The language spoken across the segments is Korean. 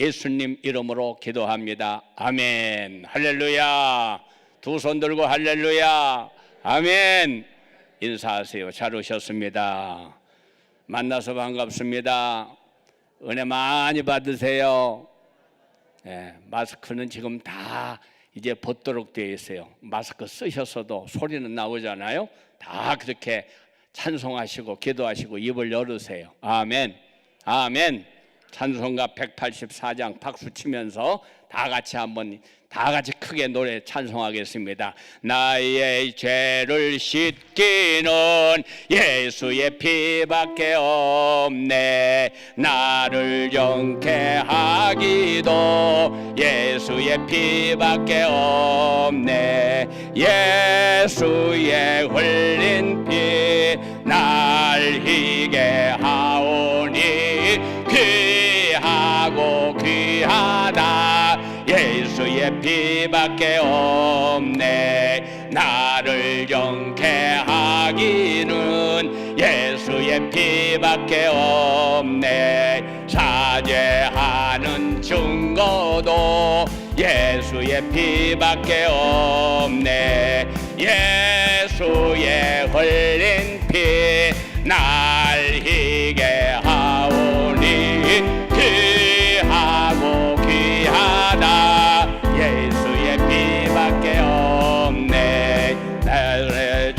예수님 이름으로 기도합니다. 아멘. 할렐루야. 두 손 들고 할렐루야. 아멘. 인사하세요. 잘 오셨습니다. 만나서 반갑습니다. 은혜 많이 받으세요. 마스크는 지금 다 이제 벗도록 되어 있어요. 마스크 쓰셨어도 소리는 나오잖아요. 다 그렇게 찬송하시고 기도하시고 입을 열으세요. 아멘. 아멘. 찬송가 184장 박수 치면서 다 같이 크게 노래 찬송하겠습니다. 나의 죄를 씻기는 예수의 피밖에 없네. 나를 영케 하기도 예수의 피밖에 없네. 예수의 흘린 피 날 희게 하오니 귀하고 귀하다. 예수의 피밖에 없네. 나를 영케 하기는 예수의 피밖에 없네. 사죄하는 증거도 예수의 피밖에 없네. 예수의 흘린 피 날 희게 하오니 귀하고 귀하다. 예수의 피밖에 없네. 나를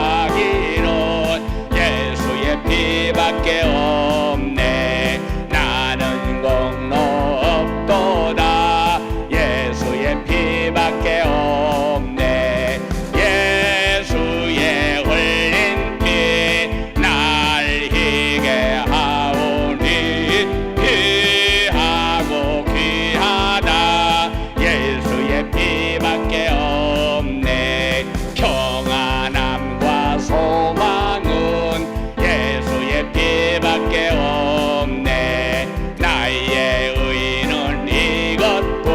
죄속하기는 예수의 피밖에 없네. 나는 공로 없도다. 예수의 피밖에 없네. 예수의 흘린 피 날 희게 하오니 귀하고 귀하다. 예수의 피밖에 없네. 평안함과 소망은 예수의 피밖에 없네. 나의 의는 이것뿐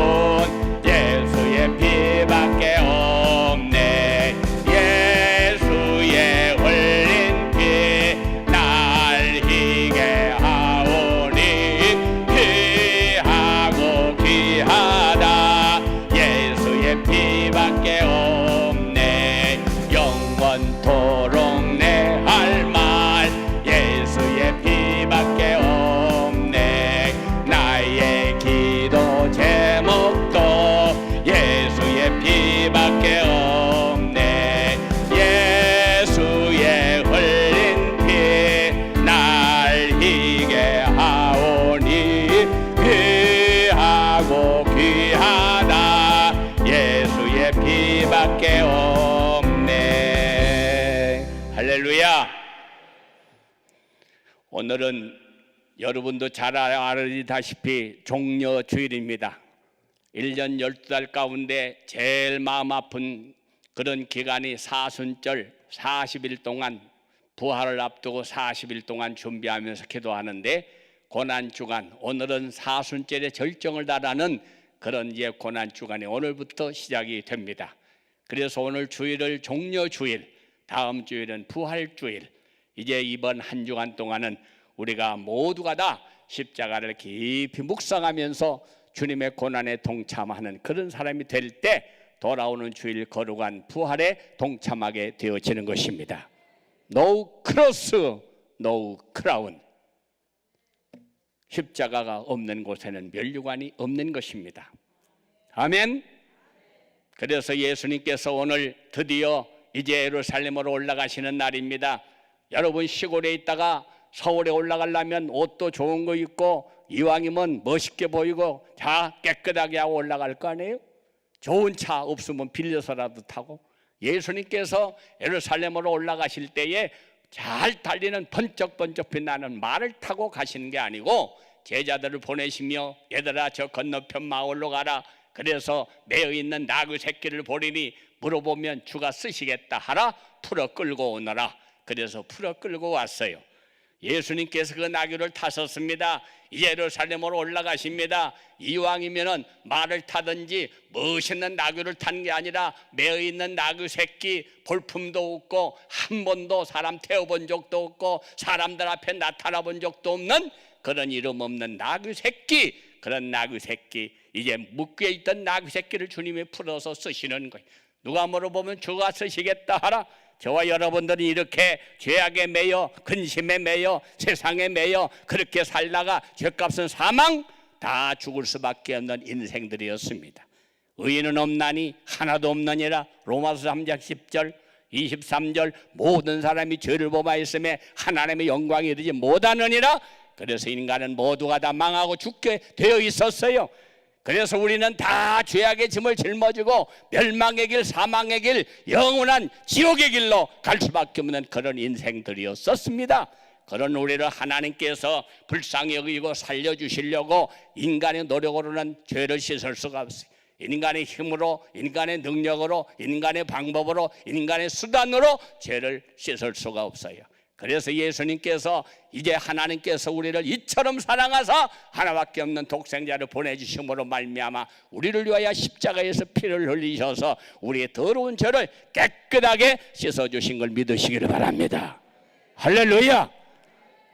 예수의 피밖에 없네. 예수의 흘린 피 날 희게 하오니 귀하고 귀하다. 예수의 피밖에 없네. 영원토록 내 할 말 예수의 피밖에 없네. 나의 기도 제목도 예수의 피밖에 없네. 예수의 흘린 피 날 희게 하오니 귀하고 귀하다. 예수의 피밖에 없네. 할렐루야. 오늘은 여러분도 잘 알다시피 종려주일입니다. 1년 12달 가운데 제일 마음 아픈 그런 기간이 사순절 40일 동안 부활을 앞두고 40일 동안 준비하면서 기도하는데 고난주간, 오늘은 사순절의 절정을 달하는 그런 고난주간이 오늘부터 시작이 됩니다. 그래서 오늘 주일을 종려주일, 다음 주일은 부활주일, 이제 이번 한 주간 동안은 우리가 모두가 다 십자가를 깊이 묵상하면서 주님의 고난에 동참하는 그런 사람이 될 때 돌아오는 주일 거룩한 부활에 동참하게 되어지는 것입니다. No cross, no crown. 십자가가 없는 곳에는 면류관이 없는 것입니다. 아멘. 그래서 예수님께서 오늘 드디어 이제 예루살렘으로 올라가시는 날입니다. 여러분 시골에 있다가 서울에 올라가려면 옷도 좋은 거 입고 이왕이면 멋있게 보이고 다 깨끗하게 하고 올라갈 거 아니에요? 좋은 차 없으면 빌려서라도 타고. 예수님께서 예루살렘으로 올라가실 때에 잘 달리는 번쩍번쩍 빛나는 말을 타고 가시는 게 아니고 제자들을 보내시며 얘들아 저 건너편 마을로 가라. 그래서 매어 있는 나귀 새끼를 보리니 물어보면 주가 쓰시겠다 하라. 풀어 끌고 오너라. 그래서 풀어 끌고 왔어요. 예수님께서 그 나귀를 타셨습니다. 예루살렘으로 올라가십니다. 이왕이면은 말을 타든지 멋있는 나귀를 탄 게 아니라 매어 있는 나귀 새끼, 볼품도 없고 한 번도 사람 태워본 적도 없고 사람들 앞에 나타나 본 적도 없는 그런 이름 없는 나귀 새끼, 그런 나귀 새끼, 이제 묶여 있던 나귀 새끼를 주님이 풀어서 쓰시는 거예요. 누가 물어보면 주가 쓰시겠다 하라. 저와 여러분들이 이렇게 죄악에 매여, 근심에 매여, 세상에 매여 그렇게 살다가 죄값은 사망, 다 죽을 수밖에 없는 인생들이었습니다. 의인은 없나니 하나도 없느니라. 로마서 3장 10절 23절 모든 사람이 죄를 범하였음에 하나님의 영광에 이르지 못하느니라. 그래서 인간은 모두가 다 망하고 죽게 되어 있었어요. 그래서 우리는 다 죄악의 짐을 짊어지고 멸망의 길, 사망의 길, 영원한 지옥의 길로 갈 수밖에 없는 그런 인생들이었었습니다. 그런 우리를 하나님께서 불쌍히 여기고 살려주시려고 인간의 노력으로는 죄를 씻을 수가 없어요. 인간의 힘으로, 인간의 능력으로, 인간의 방법으로, 인간의 수단으로 죄를 씻을 수가 없어요. 그래서 예수님께서 이제 하나님께서 우리를 이처럼 사랑하사 하나밖에 없는 독생자를 보내주심으로 말미암아 우리를 위하여 십자가에서 피를 흘리셔서 우리의 더러운 죄를 깨끗하게 씻어주신 걸 믿으시기를 바랍니다. 할렐루야.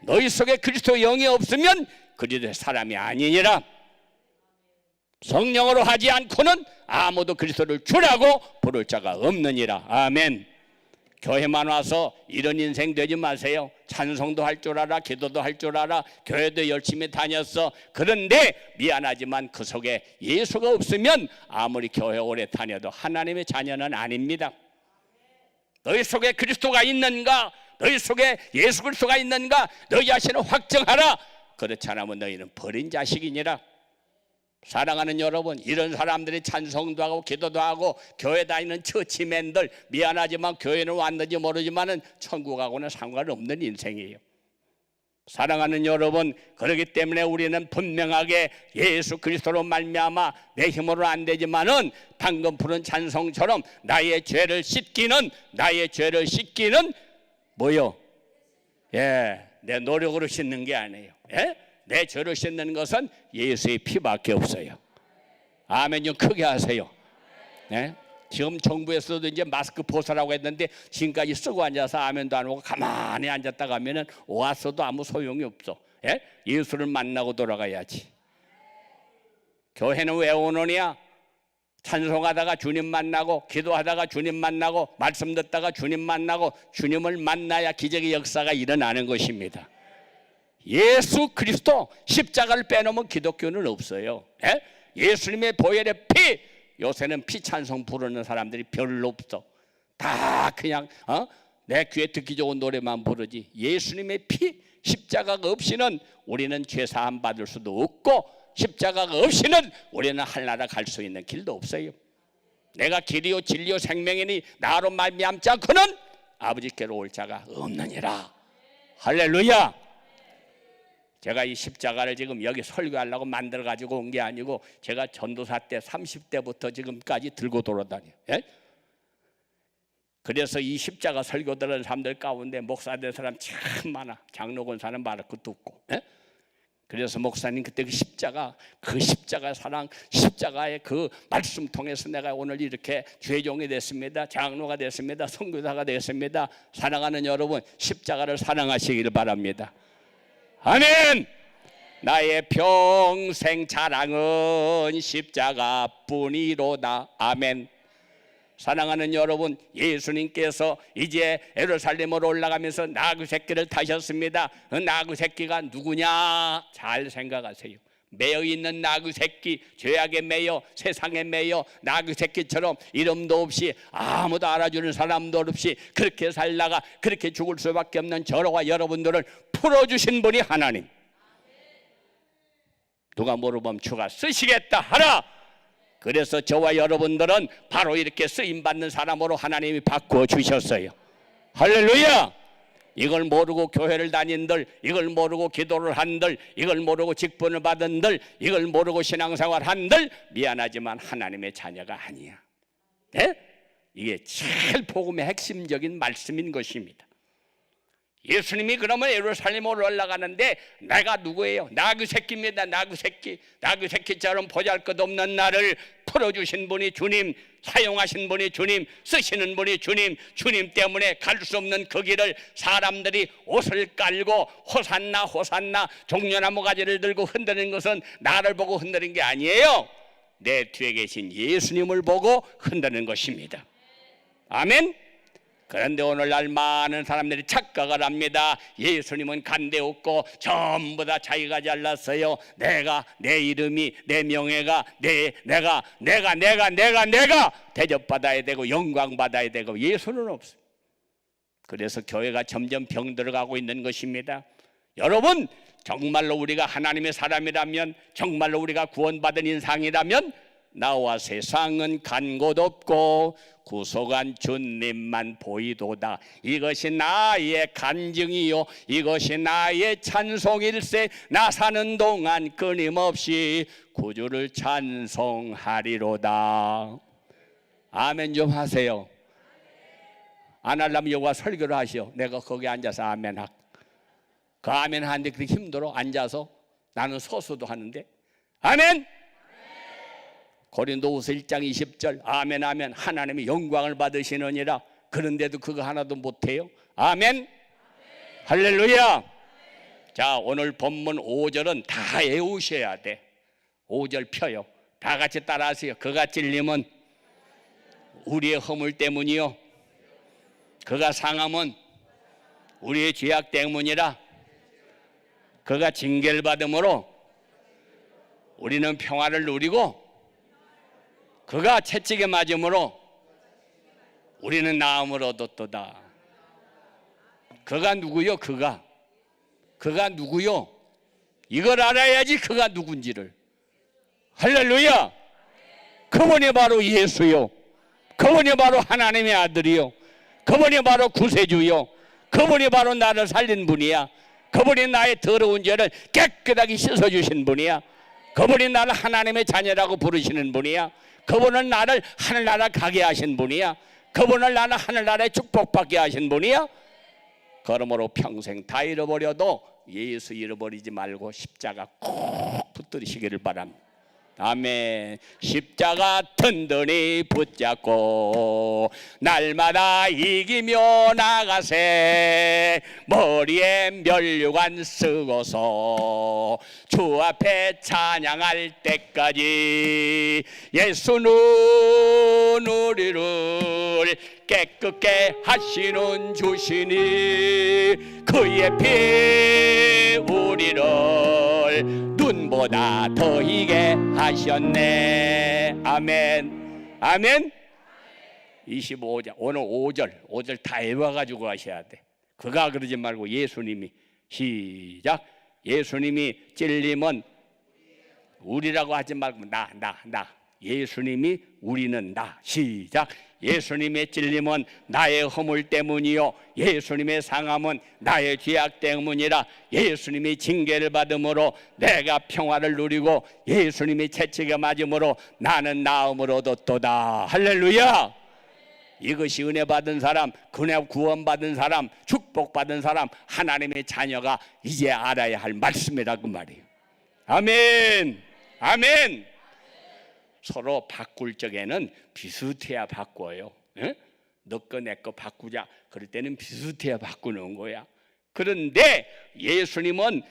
너희 속에 그리스도 영이 없으면 그리스도의 사람이 아니니라. 성령으로 하지 않고는 아무도 그리스도를 주라고 부를 자가 없느니라. 아멘. 교회만 와서 이런 인생 되지 마세요. 찬송도 할 줄 알아, 기도도 할 줄 알아, 교회도 열심히 다녔어. 그런데 미안하지만 그 속에 예수가 없으면 아무리 교회 오래 다녀도 하나님의 자녀는 아닙니다. 너희 속에 그리스도가 있는가? 너희 속에 예수 그리스도가 있는가? 너희 자신을 확정하라. 그렇지 않으면 너희는 버린 자식이니라. 사랑하는 여러분, 이런 사람들이 찬송도 하고 기도도 하고 교회 다니는 처치맨들, 미안하지만 교회는 왔는지 모르지만은 천국하고는 상관없는 인생이에요. 사랑하는 여러분, 그렇기 때문에 우리는 분명하게 예수 그리스도로 말미암아 내 힘으로 안 되지만은 방금 부른 찬송처럼 나의 죄를 씻기는 뭐요? 예, 내 노력으로 씻는 게 아니에요. 예? 내 죄를 씻는 것은 예수의 피밖에 없어요. 아멘. 좀 크게 하세요. 네? 지금 정부에서도 이제 마스크 벗으라고 했는데 지금까지 쓰고 앉아서 아멘도 안 하고 가만히 앉았다 가면은 왔어도 아무 소용이 없어. 예? 예수를 만나고 돌아가야지. 교회는 왜 오느냐? 찬송하다가 주님 만나고, 기도하다가 주님 만나고, 말씀 듣다가 주님 만나고, 주님을 만나야 기적의 역사가 일어나는 것입니다. 예수 그리스도 십자가를 빼놓으면 기독교는 없어요. 예? 예수님의 보혈의 피, 요새는 피 찬송 부르는 사람들이 별로 없어. 다 그냥 내 귀에 듣기 좋은 노래만 부르지. 예수님의 피, 십자가가 없이는 우리는 죄사함 받을 수도 없고, 십자가가 없이는 우리는 하늘나라 갈 수 있는 길도 없어요. 내가 길이요 진리요 생명이니 나로 말미암지 않고는 아버지께로 올 자가 없느니라. 할렐루야. 제가 이 십자가를 지금 여기 설교하려고 만들어 가지고 온 게 아니고 제가 전도사 때 30대부터 지금까지 들고 돌아다녀요. 예? 그래서 이 십자가 설교 들은 사람들 가운데 목사 된 사람 참 많아. 장로군 사람 말할 것도 없고. 예? 그래서 목사님 그때 그 십자가 사랑, 십자가의 그 말씀 통해서 내가 오늘 이렇게 죄종이 됐습니다. 장로가 됐습니다. 선교사가 됐습니다. 사랑하는 여러분, 십자가를 사랑하시기를 바랍니다. 아멘. 나의 평생 자랑은 십자가뿐이로다. 아멘. 사랑하는 여러분, 예수님께서 이제 예루살렘으로 올라가면서 나귀 새끼를 타셨습니다. 그 나귀 새끼가 누구냐? 잘 생각하세요. 매여 있는 나귀 새끼, 죄악에 매여, 세상에 매여 나귀 새끼처럼 이름도 없이 아무도 알아주는 사람도 없이 그렇게 살다가 그렇게 죽을 수밖에 없는 저와 여러분들을 풀어주신 분이 하나님. 누가 물어보면 주가 쓰시겠다 하라. 그래서 저와 여러분들은 바로 이렇게 쓰임받는 사람으로 하나님이 바꾸어 주셨어요. 할렐루야. 이걸 모르고 교회를 다닌들, 이걸 모르고 기도를 한들, 이걸 모르고 직분을 받은들, 이걸 모르고 신앙생활 한들 미안하지만 하나님의 자녀가 아니야. 네? 이게 제일 복음의 핵심적인 말씀인 것입니다. 예수님이 그러면 예루살렘으로 올라가는데 내가 누구예요? 나귀 새끼입니다. 나귀 새끼. 나귀 새끼처럼 보잘것없는 나를 풀어주신 분이 주님, 사용하신 분이 주님, 쓰시는 분이 주님, 주님 때문에 갈 수 없는 그 길을 사람들이 옷을 깔고 호산나 호산나 종려나무 가지를 들고 흔드는 것은 나를 보고 흔드는 게 아니에요. 내 뒤에 계신 예수님을 보고 흔드는 것입니다. 아멘. 그런데 오늘날 많은 사람들이 착각을 합니다. 예수님은 간대없고 전부 다 자기가 잘났어요. 내 이름이, 내 명예가, 내가 대접받아야 되고 영광받아야 되고, 예수는 없어요. 그래서 교회가 점점 병들어가고 있는 것입니다. 여러분, 정말로 우리가 하나님의 사람이라면, 정말로 우리가 구원받은 인상이라면 나와 세상은 간 곳 없고 구속한 주님만 보이도다. 이것이 나의 간증이요, 이것이 나의 찬송일세. 나 사는 동안 끊임없이 구주를 찬송하리로다. 아멘 좀 하세요. 안 하려면 여기와 설교를 하시오. 내가 거기 앉아서 아멘 하고. 그 아멘 하는데 그렇게 힘들어? 앉아서? 나는 서서도 하는데. 아멘. 고린도후서 1장 20절 아멘 아멘, 하나님이 영광을 받으시느니라. 그런데도 그거 하나도 못해요. 아멘. 할렐루야. 자, 오늘 본문 5절은 다 외우셔야 돼. 5절 펴요. 다 같이 따라하세요. 그가 찔림은 우리의 허물 때문이요, 그가 상함은 우리의 죄악 때문이라. 그가 징계를 받음으로 우리는 평화를 누리고, 그가 채찍에 맞음으로 우리는 나음을 얻었도다. 그가 누구요? 그가 누구요? 이걸 알아야지 그가 누군지를. 할렐루야. 그분이 바로 예수요, 그분이 바로 하나님의 아들이요, 그분이 바로 구세주요, 그분이 바로 나를 살린 분이야. 그분이 나의 더러운 죄를 깨끗하게 씻어주신 분이야. 그분이 나를 하나님의 자녀라고 부르시는 분이야. 그분은 나를 하늘나라 가게 하신 분이야. 그분은 나를 하늘나라에 축복받게 하신 분이야. 그러므로 평생 다 잃어버려도 예수 잃어버리지 말고 십자가 꼭 붙들으시기를 바랍니다. 아멘. 십자가 든든히 붙잡고 날마다 이기며 나가세. 머리에 면류관 쓰고서 주 앞에 찬양할 때까지 예수는 우리를 깨끗게 하시는 주시니 그의 피 우리를 눈보다 더 이게 하셨네. 아멘. 아멘. 25절 오늘 5절 다 외워가지고 가셔야 돼. 그가 그러지 말고 예수님이. 시작. 예수님이 찔림은 우리라고 하지 말고 나. 예수님이 우리는 나. 시작. 예수님의 찔림은 나의 허물 때문이요, 예수님의 상함은 나의 죄악 때문이라. 예수님이 징계를 받음으로 내가 평화를 누리고 예수님이 채찍에 맞음으로 나는 나음을 얻었도다. 할렐루야. 이것이 은혜 받은 사람, 구원 받은 사람, 축복 받은 사람, 하나님의 자녀가 이제 알아야 할 말씀이라 그 말이에요. 아멘. 아멘. 서로 바꿀 적에는 비슷해야 바꿔요. 너 거 내 거 바꾸자. 그럴 때는 비슷해야 바꾸는 거야. 그런데 예수님은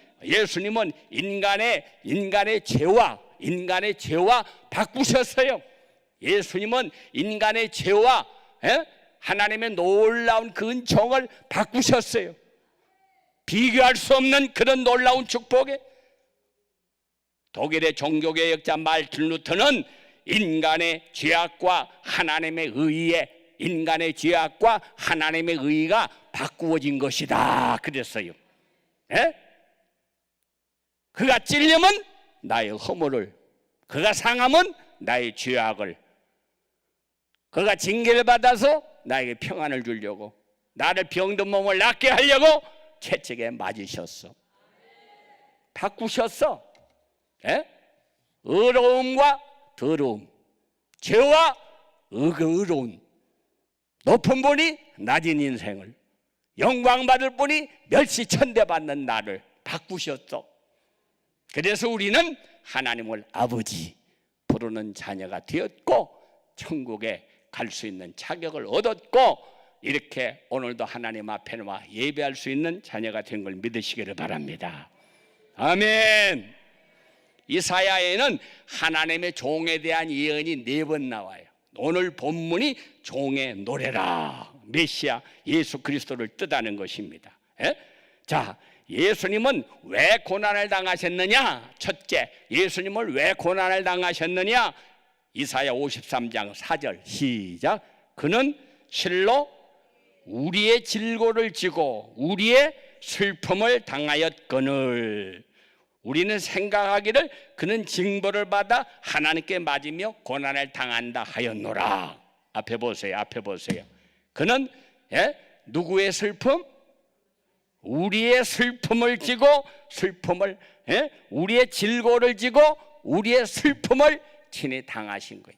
인간의 죄와 바꾸셨어요. 예수님은 인간의 죄와 하나님의 놀라운 그 은총을 바꾸셨어요. 비교할 수 없는 그런 놀라운 축복에. 독일의 종교개혁자 말틴 루터는 인간의 죄악과 하나님의 의가 바꾸어진 것이다 그랬어요. 그가 찔림은 나의 허물을, 그가 상함은 나의 죄악을, 그가 징계를 받아서 나에게 평안을 주려고, 나를 병든 몸을 낫게 하려고 채찍에 맞으셨어. 바꾸셨어. 의로움과 더러움, 죄와 의로움, 높은 분이 낮은 인생을, 영광받을 분이 멸시천대받는 나를 바꾸셨어. 그래서 우리는 하나님을 아버지 부르는 자녀가 되었고 천국에 갈 수 있는 자격을 얻었고 이렇게 오늘도 하나님 앞에 나와 예배할 수 있는 자녀가 된 걸 믿으시기를 바랍니다. 아멘. 이사야에는 하나님의 종에 대한 예언이 4번 나와요. 오늘 본문이 종의 노래라. 메시아 예수 그리스도를 뜻하는 것입니다. 자, 예수님은 왜 고난을 당하셨느냐? 첫째, 예수님을 왜 고난을 당하셨느냐? 이사야 53장 4절 시작. 그는 실로 우리의 질고를 지고 우리의 슬픔을 당하였거늘. 우리는 생각하기를 그는 징벌을 받아 하나님께 맞으며 고난을 당한다 하였노라. 앞에 보세요. 앞에 보세요. 그는 누구의 슬픔? 우리의 슬픔을 지고 슬픔을 우리의 질고를 지고 우리의 슬픔을 친히 당하신 거예요.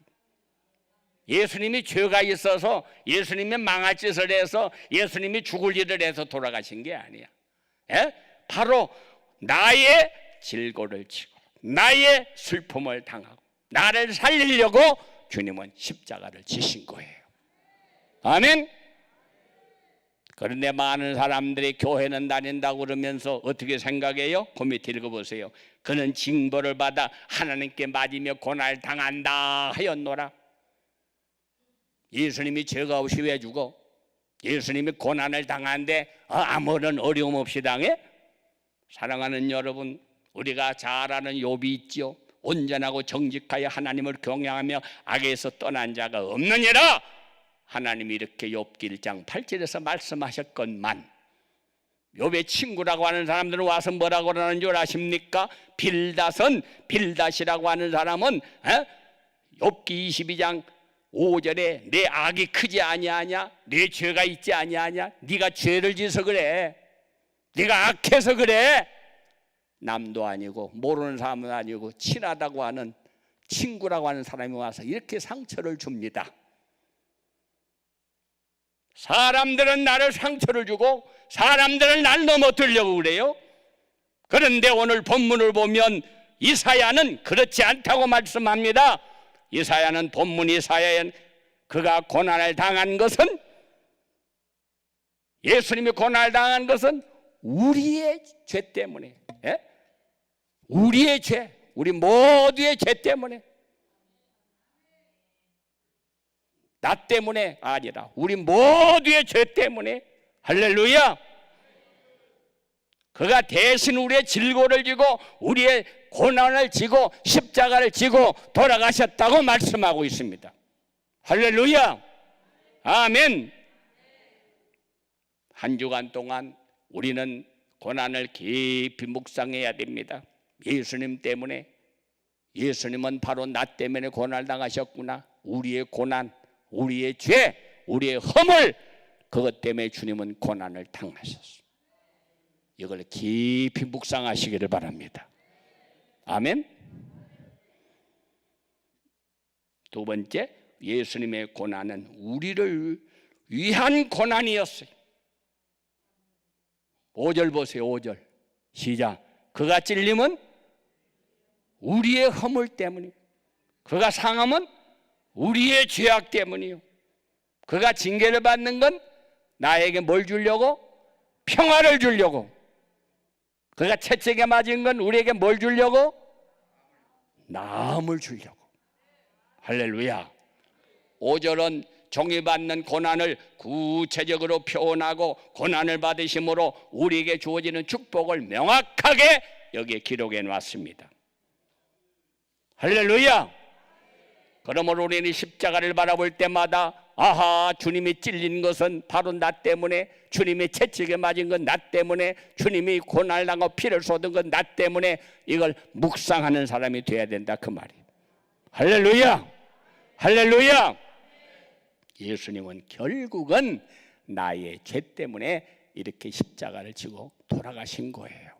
예수님이 죄가 있어서 예수님이 망할 짓을 해서 예수님이 죽을 일을 해서 돌아가신 게 아니야. 바로 나의 질고를 지고 나의 슬픔을 당하고 나를 살리려고 주님은 십자가를 지신 거예요. 아멘. 그런데 많은 사람들이 교회는 다닌다고 그러면서 어떻게 생각해요? 그 밑에 읽어보세요. 그는 징벌을 받아 하나님께 맞으며 고난을 당한다 하였노라. 예수님이 죄가 없이 왜 죽어? 예수님이 고난을 당하는데 아무런 어려움 없이 당해? 사랑하는 여러분, 우리가 잘 아는 욥이 있죠. 온전하고 정직하여 하나님을 경외하며 악에서 떠난 자가 없느니라. 하나님이 이렇게 욥기 1장 8절에서 말씀하셨건만 욥의 친구라고 하는 사람들은 와서 뭐라고 그러는 줄 아십니까? 빌닷이라고 하는 사람은 욥기 22장 5절에 내 악이 크지 아니하냐? 내 죄가 있지 아니하냐? 네가 죄를 지어서 그래. 네가 악해서 그래. 남도 아니고 모르는 사람은 아니고 친하다고 하는 친구라고 하는 사람이 와서 이렇게 상처를 줍니다. 사람들은 나를 상처를 주고 사람들은 날 넘어뜨리려고 그래요. 그런데 오늘 본문을 보면 이사야는 그렇지 않다고 말씀합니다. 이사야는 본문 이사야는 그가 고난을 당한 것은 예수님이 고난을 당한 것은 우리의 죄 때문에 우리의 죄, 우리 모두의 죄 때문에 나 때문에 아니라 우리 모두의 죄 때문에 할렐루야. 그가 대신 우리의 질고를 지고 우리의 고난을 지고 십자가를 지고 돌아가셨다고 말씀하고 있습니다. 할렐루야. 아멘. 한 주간 동안 우리는 고난을 깊이 묵상해야 됩니다. 예수님 때문에, 예수님은 바로 나 때문에 고난을 당하셨구나. 우리의 고난, 우리의 죄, 우리의 허물, 그것 때문에 주님은 고난을 당하셨습니다. 이걸 깊이 묵상하시기를 바랍니다. 아멘. 두 번째, 예수님의 고난은 우리를 위한 고난이었어요. 5절 보세요. 5절 시작. 그가 찔림은 우리의 허물 때문이요, 그가 상함은 우리의 죄악 때문이요, 그가 징계를 받는 건 나에게 뭘 주려고? 평화를 주려고. 그가 채찍에 맞은 건 우리에게 뭘 주려고? 나음을 주려고. 할렐루야. 5절은 종이 받는 고난을 구체적으로 표현하고 고난을 받으심으로 우리에게 주어지는 축복을 명확하게 여기에 기록해 놨습니다. 할렐루야. 그러므로 우리는 십자가를 바라볼 때마다 아하, 주님이 찔린 것은 바로 나 때문에, 주님이 채찍에 맞은 건 나 때문에, 주님이 고난을 당하고 피를 쏟은 건 나 때문에, 이걸 묵상하는 사람이 돼야 된다 그 말이에요. 할렐루야. 할렐루야. 예수님은 결국은 나의 죄 때문에 이렇게 십자가를 지고 돌아가신 거예요.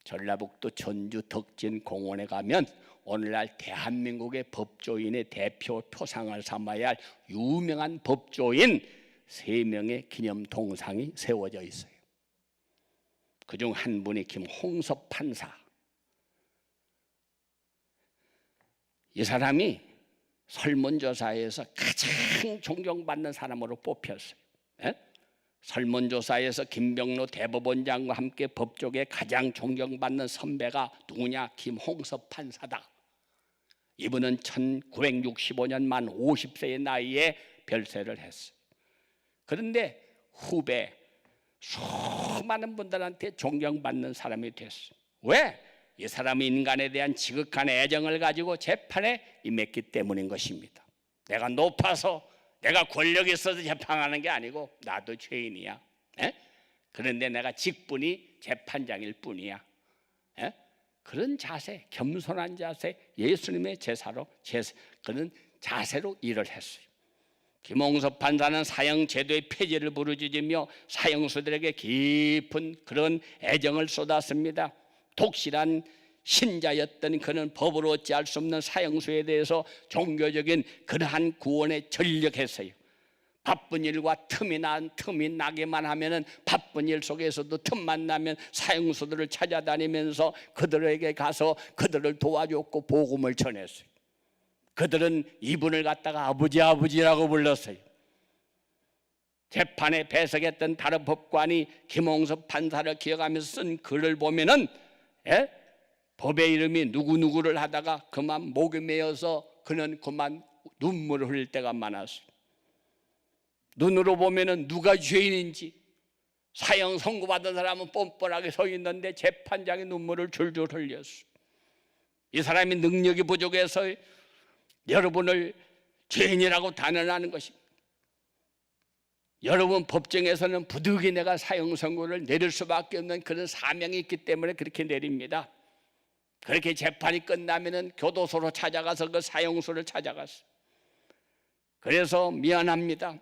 전라북도 전주 덕진 공원에 가면 오늘날 대한민국의 법조인의 대표 표상을 삼아야 할 유명한 법조인 3명의 기념 동상이 세워져 있어요. 그중 한 분이 김홍섭 판사. 이 사람이 설문조사에서 가장 존경받는 사람으로 뽑혔어요. 예? 설문조사에서 김병로 대법원장과 함께 법조계 가장 존경받는 선배가 누구냐? 김홍섭 판사다. 이분은 1965년 만 50세의 나이에 별세를 했어요. 그런데 후배 수많은 분들한테 존경받는 사람이 됐어요. 왜? 이 사람이 인간에 대한 지극한 애정을 가지고 재판에 임했기 때문인 것입니다. 내가 높아서 내가 권력이 있어서 재판하는 게 아니고 나도 죄인이야. 에? 그런데 내가 직분이 재판장일 뿐이야. 에? 그런 자세, 겸손한 자세, 예수님의 제사로 그런 자세로 일을 했어요. 김홍섭 판사는 사형제도의 폐지를 부르짖으며 사형수들에게 깊은 그런 애정을 쏟았습니다. 독실한 신자였던 그는 법으로 어찌할 수 없는 사형수에 대해서 종교적인 그러한 구원에 전력했어요. 바쁜 일과 틈이 나기만 하면은 바쁜 일 속에서도 틈만 나면 사형수들을 찾아다니면서 그들에게 가서 그들을 도와줬고 복음을 전했어요. 그들은 이분을 갖다가 아버지라고 불렀어요. 재판에 배석했던 다른 법관이 김홍섭 판사를 기억하면서 쓴 글을 보면은 법의 이름이 누구누구를 하다가 그만 목에 메어서 그는 그만 눈물을 흘릴 때가 많았어요. 눈으로 보면은 누가 죄인인지 사형 선고받은 사람은 뻔뻔하게 서 있는데 재판장이 눈물을 줄줄 흘렸어요. 이 사람이 능력이 부족해서 여러분을 죄인이라고 단언하는 것입니다. 여러분 법정에서는 부득이 내가 사형 선고를 내릴 수밖에 없는 그런 사명이 있기 때문에 그렇게 내립니다. 그렇게 재판이 끝나면은 교도소로 찾아가서 그 사형수를 찾아갔어요. 그래서 미안합니다.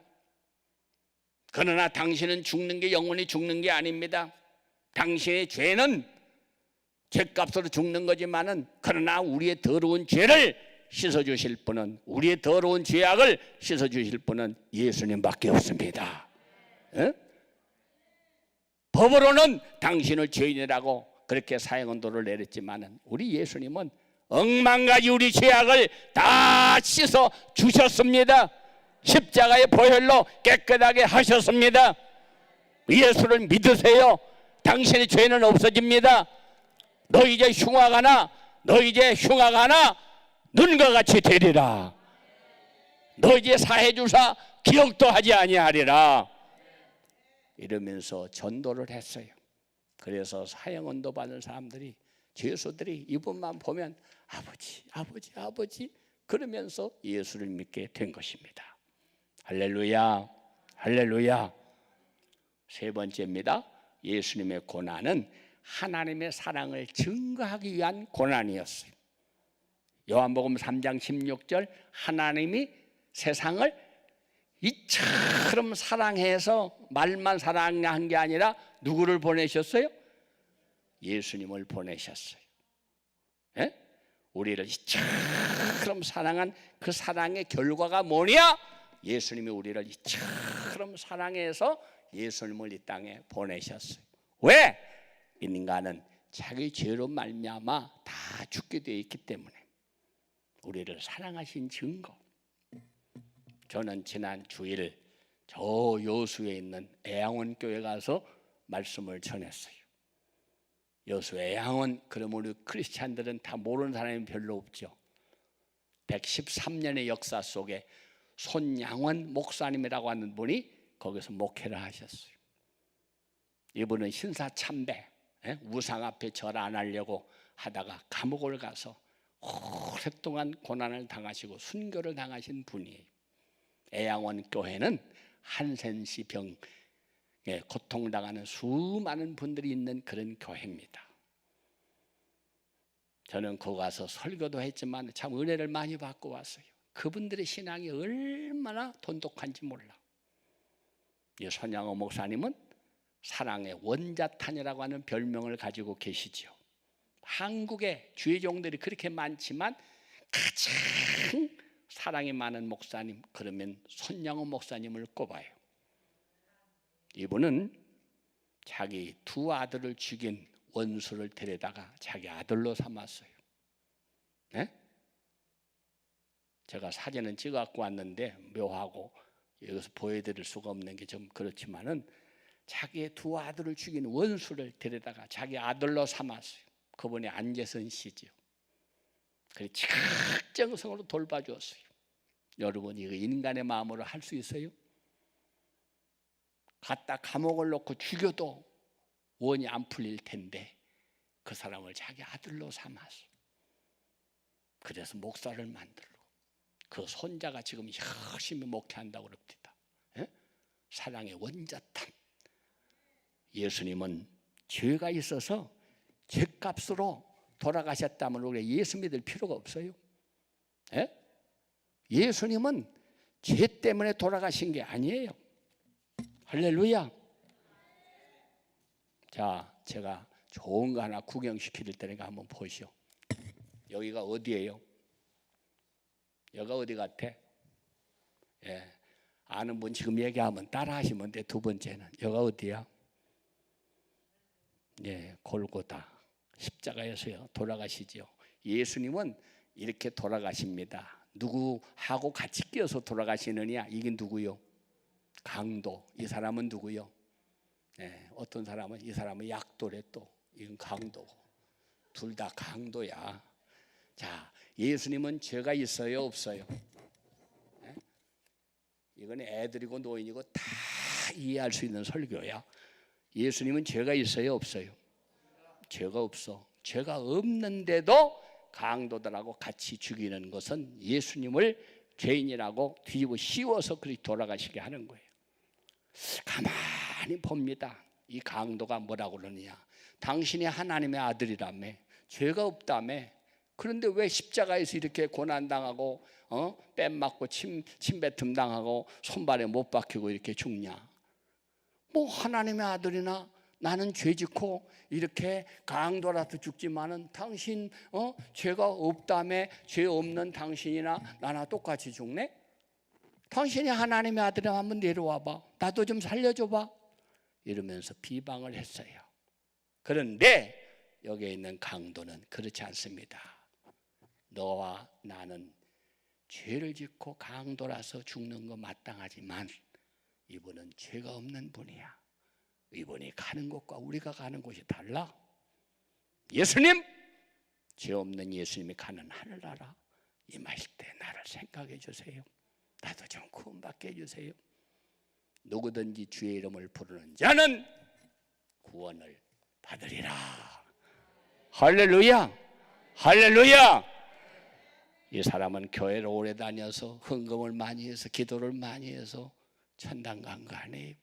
그러나 당신은 죽는 게 영원히 죽는 게 아닙니다. 당신의 죄는 죄값으로 죽는 거지만은 그러나 우리의 더러운 죄를 씻어주실 분은, 우리의 더러운 죄악을 씻어주실 분은 예수님밖에 없습니다. 에? 법으로는 당신을 죄인이라고 그렇게 사형언도를 내렸지만은 우리 예수님은 억만가지 우리 죄악을 다 씻어 주셨습니다. 십자가의 보혈로 깨끗하게 하셨습니다. 예수를 믿으세요. 당신의 죄는 없어집니다. 너 이제 흉악하나 눈과 같이 되리라. 너 이제 사해주사 기억도 하지 아니하리라. 이러면서 전도를 했어요. 그래서 사형언도 받은 사람들이, 죄수들이 이분만 보면 아버지 그러면서 예수를 믿게 된 것입니다. 할렐루야, 할렐루야. 세 번째입니다. 예수님의 고난은 하나님의 사랑을 증거하기 위한 고난이었어요. 요한복음 3장 16절, 하나님이 세상을 이처럼 사랑해서 말만 사랑한 게 아니라 누구를 보내셨어요? 예수님을 보내셨어요. 예? 우리를 이처럼 사랑한 그 사랑의 결과가 뭐냐? 예수님이 우리를 이처럼 사랑해서 예수님을 이 땅에 보내셨어요. 왜? 인간은 자기 죄로 말미암아 다 죽게 되어 있기 때문에. 우리를 사랑하신 증거. 저는 지난 주일 저 여수에 있는 애양원 교회 가서 말씀을 전했어요. 여수 애양원, 그럼 우리 크리스찬들은 다 모르는 사람이 별로 없죠. 113년의 역사 속에 손양원 목사님이라고 하는 분이 거기서 목회를 하셨어요. 이분은 신사참배, 우상 앞에 절 안 하려고 하다가 감옥을 가서 오랫동안 고난을 당하시고 순교를 당하신 분이에요. 애양원 교회는 한센시 병에 고통당하는 수많은 분들이 있는 그런 교회입니다. 저는 거기 가서 설교도 했지만 참 은혜를 많이 받고 왔어요. 그분들의 신앙이 얼마나 돈독한지 몰라. 이 손양호 목사님은 사랑의 원자탄이라고 하는 별명을 가지고 계시죠. 한국에 주의 종들이 그렇게 많지만 가장 사랑이 많은 목사님, 그러면 손양호 목사님을 꼽아요. 이분은 자기 두 아들을 죽인 원수를 데려다가 자기 아들로 삼았어요. 네? 제가 사진은 찍어 갖고 왔는데 묘하고 여기서 보여드릴 수가 없는 게 좀 그렇지만은 자기의 두 아들을 죽인 원수를 데려다가 자기 아들로 삼았어요. 그분이 안재선 씨지요. 그래 직정성으로 돌봐주었어요. 여러분 이거 인간의 마음으로 할 수 있어요? 갖다 감옥을 넣고 죽여도 원이 안 풀릴 텐데 그 사람을 자기 아들로 삼았어. 그래서 목사를 만들고 그 손자가 지금 열심히 목회한다고 그럽니다. 예? 사랑의 원자탄. 예수님은 죄가 있어서 죄값으로 돌아가셨다면 우리가 예수 믿을 필요가 없어요. 예? 예수님은 죄 때문에 돌아가신 게 아니에요. 할렐루야. 자, 제가 좋은 거 하나 구경시킬 테니까 한번 보시오. 여기가 어디예요? 여기가 어디 같아? 예, 아는 분 지금 얘기하면 따라 하시면 돼. 두 번째는 여기가 어디야? 예, 골고다 십자가에서요 돌아가시지요. 예수님은 이렇게 돌아가십니다. 누구하고 같이 끼어서 돌아가시느냐? 이게 누구요? 강도. 이 사람은 누구요? 예, 어떤 사람은 이 사람은 약도래. 또 이건 강도고. 둘 다 강도야. 자, 예수님은 죄가 있어요 없어요? 예? 이건 애들이고 노인이고 다 이해할 수 있는 설교야. 예수님은 죄가 있어요 없어요? 죄가 없어. 죄가 없는데도 강도들하고 같이 죽이는 것은 예수님을 죄인이라고 뒤집어 씌워서 그렇게 돌아가시게 하는 거예요. 가만히 봅니다. 이 강도가 뭐라고 그러느냐? 당신이 하나님의 아들이라며, 죄가 없다며. 그런데 왜 십자가에서 이렇게 고난당하고 뺨 맞고 침뱉음 당하고 손발에 못 박히고 이렇게 죽냐? 뭐 하나님의 아들이나 나는 죄짓고 이렇게 강도라도 죽지만은 당신 죄가 없다며 죄 없는 당신이나 나나 똑같이 죽네? 당신이 하나님의 아들이라 한번 내려와봐. 나도 좀 살려줘봐. 이러면서 비방을 했어요. 그런데 여기에 있는 강도는 그렇지 않습니다. 너와 나는 죄를 짓고 강도라서 죽는 거 마땅하지만 이분은 죄가 없는 분이야. 이분이 가는 곳과 우리가 가는 곳이 달라. 예수님, 죄 없는 예수님이 가는 하늘나라 임하실 때 나를 생각해 주세요. 나도 좀 구원받게 해주세요. 누구든지 주의 이름을 부르는 자는 구원을 받으리라. 할렐루야, 할렐루야. 이 사람은 교회를 오래 다녀서 헌금을 많이 해서 기도를 많이 해서 천당 간 거 아니에요.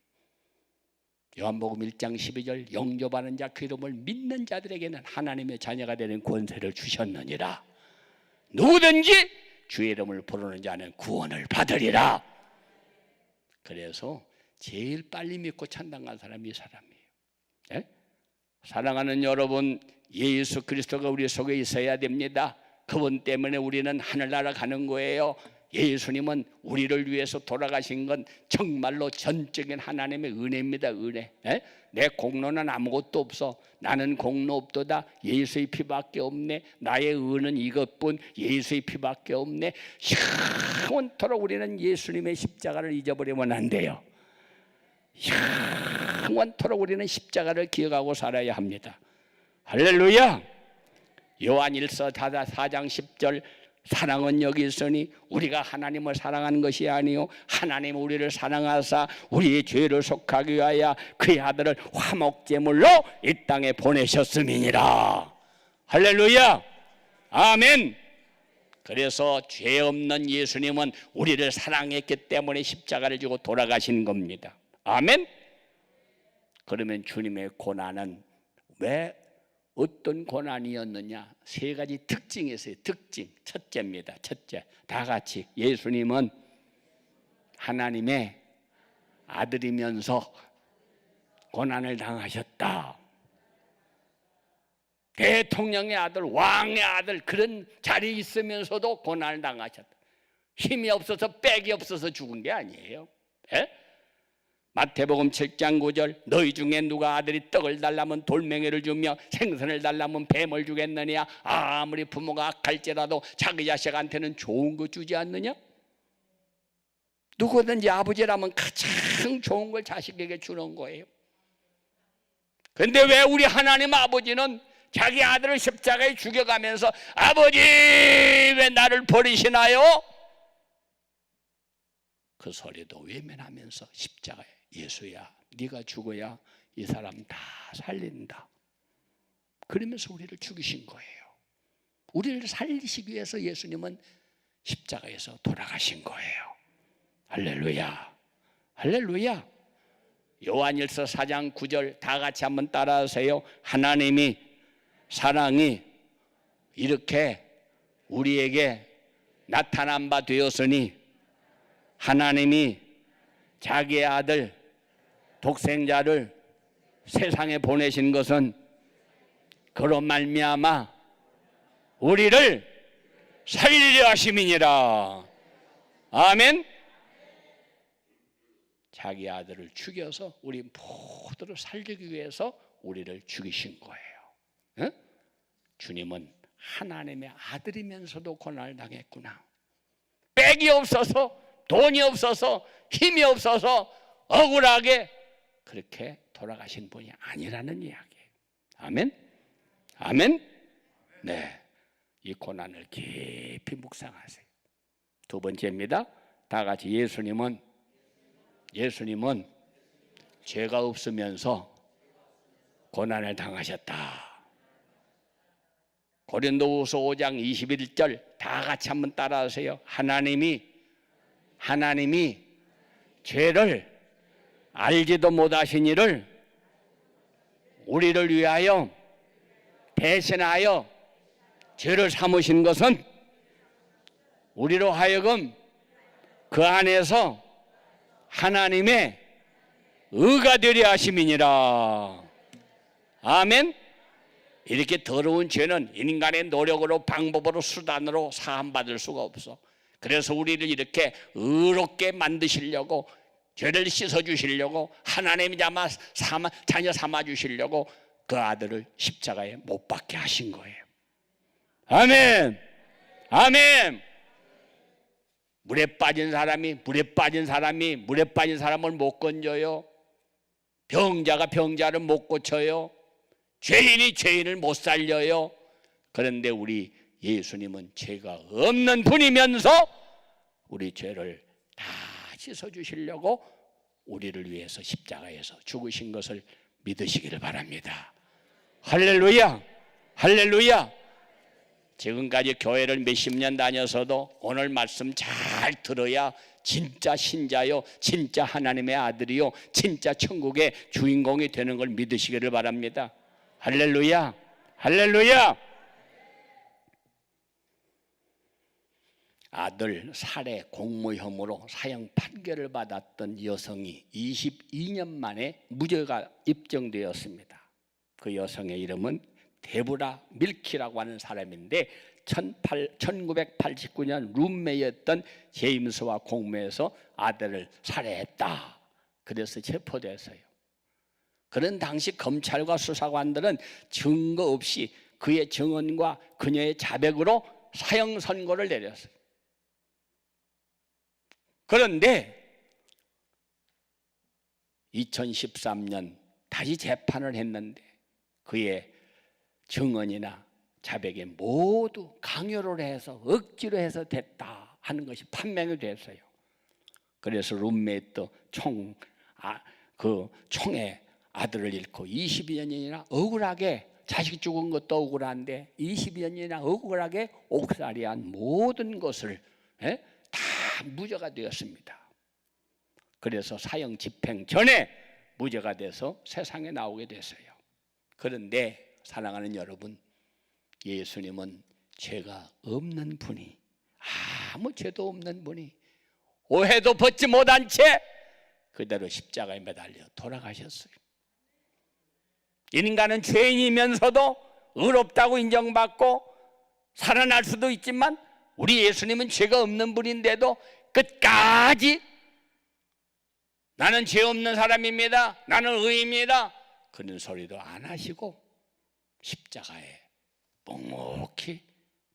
요한복음 1장 12절 영접하는 자 그 이름을 믿는 자들에게는 하나님의 자녀가 되는 권세를 주셨느니라. 누구든지 주의 이름을 부르는 자는 구원을 받으리라. 그래서 제일 빨리 믿고 천당 간 사람이 이 사람이에요. 예? 사랑하는 여러분, 예수 그리스도가 우리 속에 있어야 됩니다. 그분 때문에 우리는 하늘나라 가는 거예요. 예수님은 우리를 위해서 돌아가신 건 정말로 전적인 하나님의 은혜입니다. 은혜. 에? 내 공로는 아무것도 없어. 나는 공로 없도다. 예수의 피밖에 없네. 나의 의는 이것뿐. 예수의 피밖에 없네. 영원토록 우리는 예수님의 십자가를 잊어버리면 안 돼요. 영원토록 우리는 십자가를 기억하고 살아야 합니다. 할렐루야. 요한 1서 4장 10절 사랑은 여기 있으니 우리가 하나님을 사랑하는 것이 아니요 하나님 우리를 사랑하사 우리의 죄를 속하기 위하여 그의 아들을 화목제물로 이 땅에 보내셨음이니라. 할렐루야. 아멘. 그래서 죄 없는 예수님은 우리를 사랑했기 때문에 십자가를 지고 돌아가신 겁니다. 아멘. 그러면 주님의 고난은 왜 어떤 고난이었느냐? 세 가지 특징이 있어요. 특징. 첫째입니다. 첫째. 다 같이 예수님은 하나님의 아들이면서 고난을 당하셨다. 대통령의 아들, 왕의 아들 그런 자리에 있으면서도 고난을 당하셨다. 힘이 없어서 빽이 없어서 죽은 게 아니에요. 에? 마태복음 7장 9절 너희 중에 누가 아들이 떡을 달라면 돌멩이를 주며 생선을 달라면 뱀을 주겠느냐? 아무리 부모가 악할지라도 자기 자식한테는 좋은 거 주지 않느냐? 누구든지 아버지라면 가장 좋은 걸 자식에게 주는 거예요. 그런데 왜 우리 하나님 아버지는 자기 아들을 십자가에 죽여가면서 아버지 왜 나를 버리시나요? 그 소리도 외면하면서 십자가에 예수야 네가 죽어야 이 사람 다 살린다. 그러면서 우리를 죽이신 거예요. 우리를 살리시기 위해서 예수님은 십자가에서 돌아가신 거예요. 할렐루야, 할렐루야. 요한일서 4장 9절 다 같이 한번 따라하세요. 하나님이 사랑이 이렇게 우리에게 나타난 바 되었으니 하나님이 자기의 아들 독생자를 세상에 보내신 것은 그로 말미암아 우리를 살리려 하심이니라. 아멘. 자기 아들을 죽여서 우리 모두를 살리기 위해서 우리를 죽이신 거예요. 응? 주님은 하나님의 아들이면서도 고난을 당했구나. 빽이 없어서 돈이 없어서 힘이 없어서 억울하게 그렇게 돌아가신 분이 아니라는 이야기예요. 아멘? 아멘? 네, 이 고난을 깊이 묵상하세요. 두 번째입니다. 다 같이 예수님은 죄가 없으면서 고난을 당하셨다. 고린도후서 5장 21절 다 같이 한번 따라하세요. 하나님이 죄를 알지도 못하신 이를 우리를 위하여 대신하여 죄를 삼으신 것은 우리로 하여금 그 안에서 하나님의 의가 되려 하심이니라. 아멘. 이렇게 더러운 죄는 인간의 노력으로 방법으로 수단으로 사함받을 수가 없어. 그래서 우리를 이렇게 의롭게 만드시려고 죄를 씻어주시려고 하나님이 자녀 삼아주시려고 그 아들을 십자가에 못 박게 하신 거예요. 아멘. 아멘. 물에 빠진 사람이 물에 빠진 사람을 못 건져요. 병자가 병자를 못 고쳐요. 죄인이 죄인을 못 살려요. 그런데 우리 예수님은 죄가 없는 분이면서 우리 죄를 다 씻어주시려고 우리를 위해서 십자가에서 죽으신 것을 믿으시기를 바랍니다. 할렐루야, 할렐루야. 지금까지 교회를 몇십 년 다녀서도 오늘 말씀 잘 들어야 진짜 신자요, 진짜 하나님의 아들이요, 진짜 천국의 주인공이 되는 걸 믿으시기를 바랍니다. 할렐루야, 할렐루야. 아들 살해 공모 혐의로 사형 판결을 받았던 여성이 22년 만에 무죄가 입증되었습니다. 그 여성의 이름은 데보라 밀키라고 하는 사람인데 1989년 룸메였던 제임스와 공모해서 아들을 살해했다. 그래서 체포됐어요. 그런 당시 검찰과 수사관들은 증거 없이 그의 증언과 그녀의 자백으로 사형 선고를 내렸어요. 그런데 2013년 다시 재판을 했는데 그의 증언이나 자백이 모두 강요를 해서 억지로 해서 됐다 하는 것이 판명이 됐어요. 그래서 룸메이트 총의 아들을 잃고 22여 년이나 억울하게, 자식 죽은 것도 억울한데 22여 년이나 억울하게 옥살이한 모든 것을 다 무죄가 되었습니다. 그래서 사형 집행 전에 무죄가 돼서 세상에 나오게 됐어요. 그런데 사랑하는 여러분, 예수님은 죄가 없는 분이, 아무 죄도 없는 분이 오해도 벗지 못한 채 그대로 십자가에 매달려 돌아가셨어요. 인간은 죄인이면서도 의롭다고 인정받고 살아날 수도 있지만 우리 예수님은 죄가 없는 분인데도 끝까지 나는 죄 없는 사람입니다. 나는 의입니다. 그런 소리도 안 하시고 십자가에 묵묵히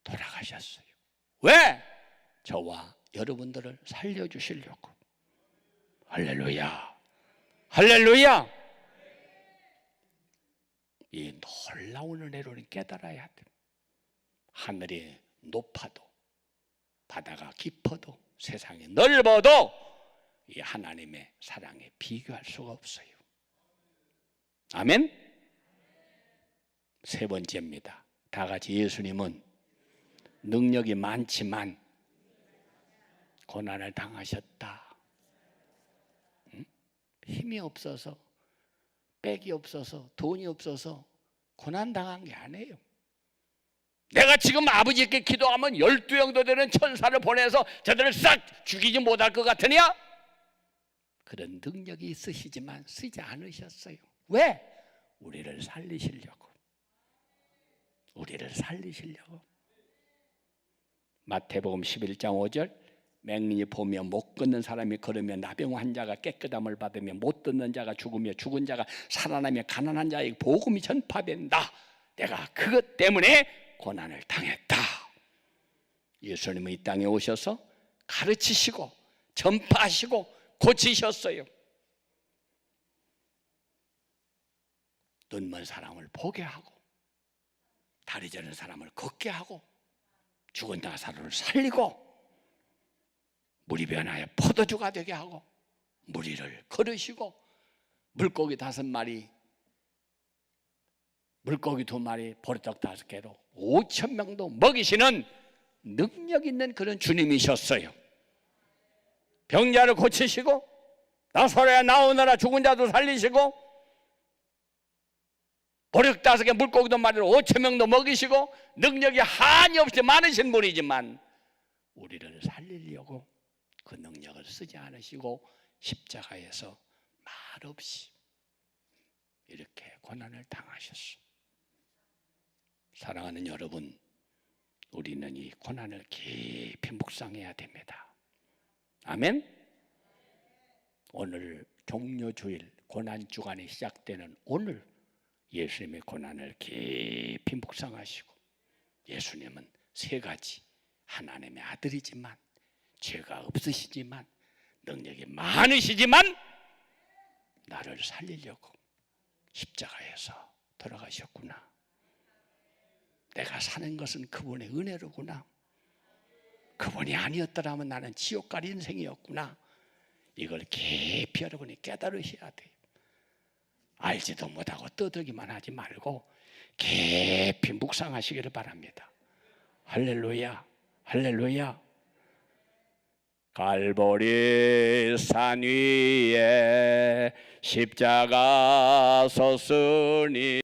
돌아가셨어요. 왜? 저와 여러분들을 살려주시려고. 할렐루야, 할렐루야. 이 놀라운 은혜로는 깨달아야 돼. 하늘이 높아도 바다가 깊어도 세상이 넓어도 이 하나님의 사랑에 비교할 수가 없어요. 아멘. 세 번째입니다. 다 같이 예수님은 능력이 많지만 고난을 당하셨다. 힘이 없어서, 빽이 없어서, 돈이 없어서 고난 당한 게 아니에요. 내가 지금 아버지께 기도하면 12영도 되는 천사를 보내서 저들을 싹 죽이지 못할 것 같으냐? 그런 능력이 있으시지만 쓰지 않으셨어요. 왜? 우리를 살리시려고. 우리를 살리시려고. 마태복음 11장 5절, 맹인이 보며 못 걷는 사람이 걸으며 나병 환자가 깨끗함을 받으며 못 듣는 자가 죽으며 죽은 자가 살아나며 가난한 자에게 복음이 전파된다. 내가 그것 때문에 고난을 당했다. 예수님은 이 땅에 오셔서 가르치시고 전파하시고 고치셨어요. 눈먼 사람을 보게 하고 다리 저린 사람을 걷게 하고 죽은 나사로를 살리고 물이 변하여 포도주가 되게 하고 무리를 걸으시고 물고기 5마리, 물고기 2마리, 보리떡 5개로 5,000명도 먹이시는 능력 있는 그런 주님이셨어요. 병자를 고치시고 나사로야 나오너라 죽은 자도 살리시고 보리떡 5개, 물고기 2마리로 5,000명도 먹이시고 능력이 한이 없이 많으신 분이지만 우리를 살리려고 그 능력을 쓰지 않으시고 십자가에서 말없이 이렇게 고난을 당하셨어. 사랑하는 여러분, 우리는 이 고난을 깊이 묵상해야 됩니다. 아멘. 오늘 종료주일 고난주간이 시작되는 오늘 예수님의 고난을 깊이 묵상하시고, 예수님은 3가지 하나님의 아들이지만 죄가 없으시지만 능력이 많으시지만 나를 살리려고 십자가에서 돌아가셨구나. 내가 사는 것은 그분의 은혜로구나. 그분이 아니었더라면 나는 지옥 갈 인생이었구나. 이걸 깊이 여러분이 깨달으셔야 돼요. 알지도 못하고 떠들기만 하지 말고 깊이 묵상하시기를 바랍니다. 할렐루야, 할렐루야. 갈보리 산 위에 십자가 섰으니